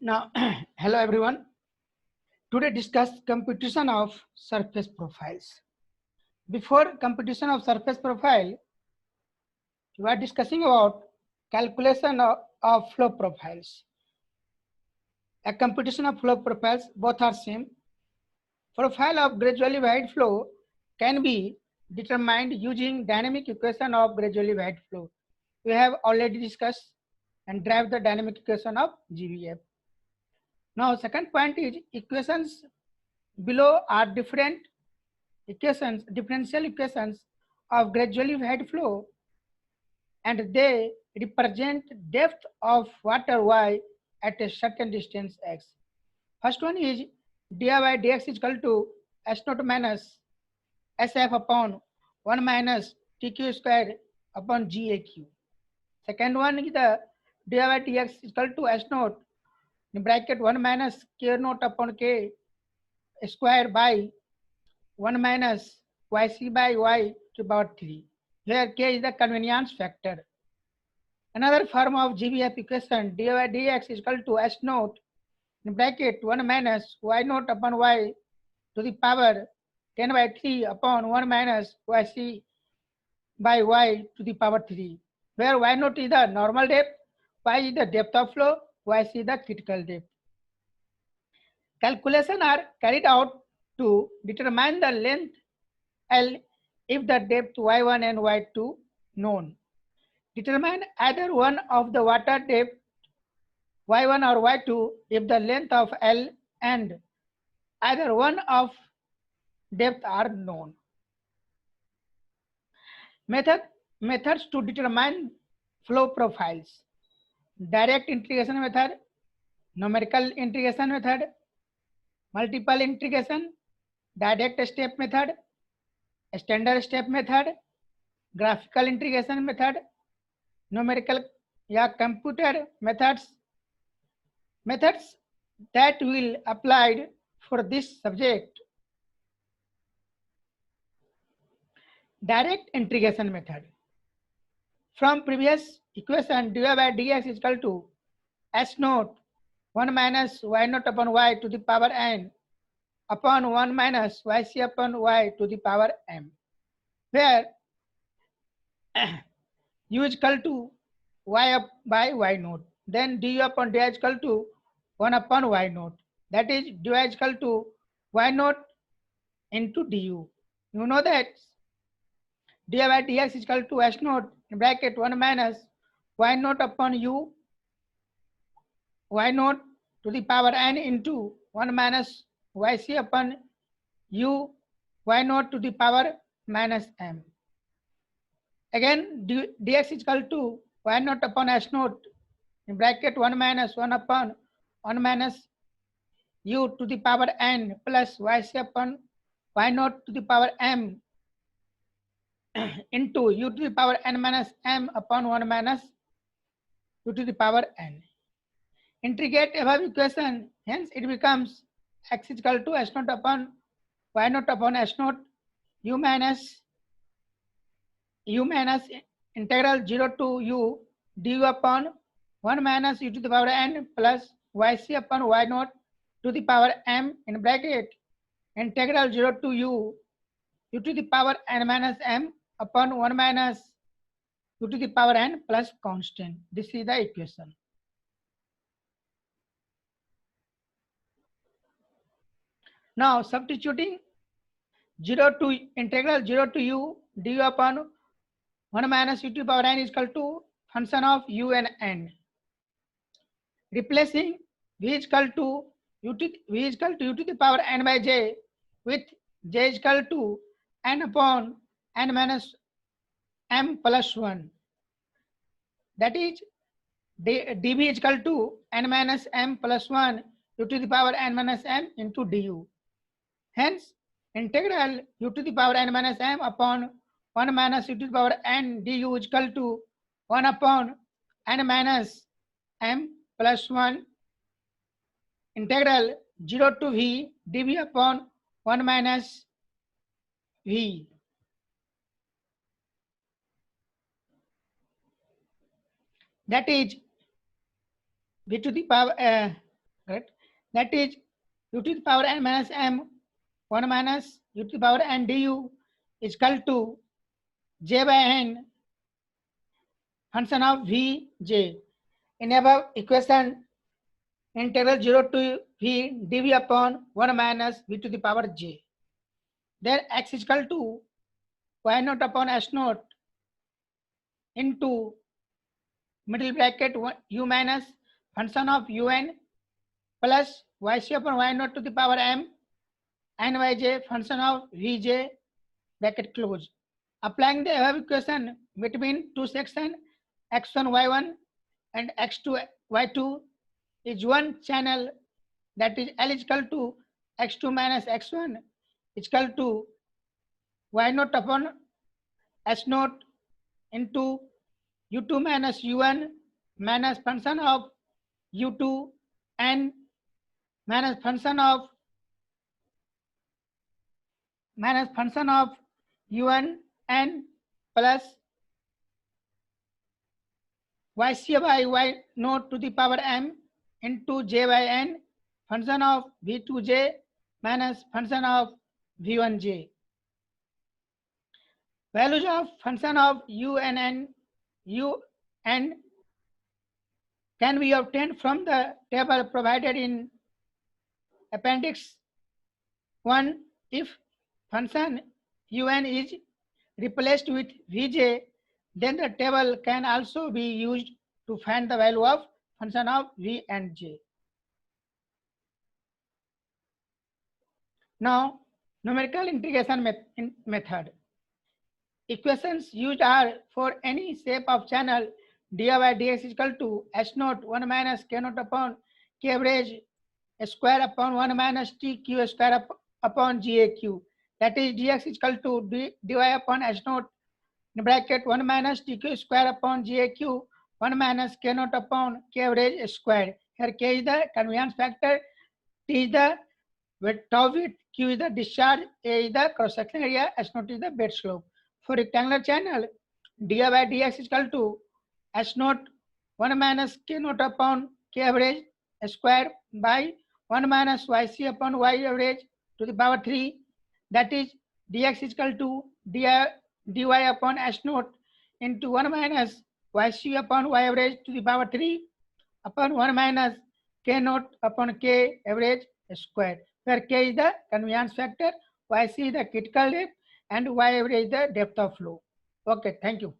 Now, hello everyone. Today discuss computation of surface profiles. Before computation of surface profile, we are discussing about calculation of flow profiles. A computation of flow profiles both are same. Profile of gradually wide flow can be determined using dynamic equation of gradually wide flow. We have already discussed and derived the dynamic equation of GVF. Now, second point is equations below are different equations, differential equations of gradually wide flow, and they represent depth of water y at a certain distance x. First one is dy by dx is equal to s naught minus sf upon 1 minus tq square upon gaq. Second one is the dy by dx is equal to s naught in bracket 1 minus k naught upon k square by 1 minus yc by y to the power 3. Here k is the convenience factor. Another form of GVF equation dy by dx is equal to s naught in bracket 1 minus y naught upon y to the power 10 by 3 upon 1 minus yc by y to the power 3, where y naught is the normal depth, y is the depth of flow, yc is the critical depth. Calculations are carried out to determine the length L if the depth y1 and y2 known. Determine either one of the water depth y1 or y2 if the length of L and either one of depth are known. Methods to determine flow profiles: direct integration method, numerical integration method, multiple integration, direct step method, standard step method, graphical integration method, numerical या computer methods that will applied for this subject. Direct integration method. From previous equation dy by dx is equal to s naught 1 minus y naught upon y to the power n upon 1 minus yc upon y to the power m, where u is equal to y up by y naught. Then du upon dy is equal to 1 upon y naught. That is dy is equal to y naught into du. You know that dy by dx is equal to s naught in bracket 1 minus y naught upon u y naught to the power n into 1 minus yc upon u y naught to the power minus m. Again dx is equal to y naught upon s naught in bracket 1 minus 1 upon 1 minus u to the power n plus yc upon y naught to the power m into u to the power n minus m upon 1 minus u to the power n. Integrate above equation, hence it becomes x is equal to s naught upon y naught upon s naught u minus integral 0 to u du upon 1 minus u to the power n plus yc upon y naught to the power m in bracket integral 0 to u to the power n minus m upon 1 minus u to the power n plus constant. This is the equation. Now substituting 0 to integral 0 to u du upon 1 minus u to the power n is equal to function of u and n. Replacing v is equal to u to the power n by j with j is equal to n upon n minus m plus 1. That is dv is equal to n minus m plus 1 u to the power n minus m into du. Hence, integral u to the power n minus m upon 1 minus u to the power n du is equal to 1 upon n minus m plus 1 integral 0 to v dv upon 1 minus v. That is v to the power correct? That is u to the power n minus m 1 minus u to the power n du is equal to j by n function of vj. In above equation, integral 0 to v dv upon 1 minus v to the power j. There x is equal to y naught upon s naught into middle bracket u minus function of un plus yc upon y naught to the power m nyj function of vj bracket close. Applying the above equation between two sections x1 y1 and x2 y2 is one channel, that is L is equal to x2 minus x1 is equal to y naught upon s naught into u2 minus u1 minus function of u2 and minus function of u1 and plus yc by y naught to the power m into j by n function of v2j minus function of v1j. Values of function of u and can be obtained from the table provided in appendix 1. If function un is replaced with vj, then the table can also be used to find the value of function of v and j. Now, numerical integration method. Equations used are for any shape of channel dy by dx is equal to s naught 1 minus k naught upon k average square upon 1 minus t q square upon gaq. That is dx is equal to dy upon s naught in bracket 1 minus tq square upon gaq 1 minus k naught upon k average square. Here k is the convenience factor, t is the tau width, q is the discharge, a is the cross section area, s naught is the bed slope. For rectangular channel, dy by dx is equal to s naught 1 minus k naught upon k average square by 1 minus yc upon y average to the power 3. That is dx is equal to dy upon s naught into 1 minus yc upon y average to the power 3 upon 1 minus k naught upon k average square, where k is the convenience factor, yc is the critical depth, and y average is the depth of flow. Okay, thank you.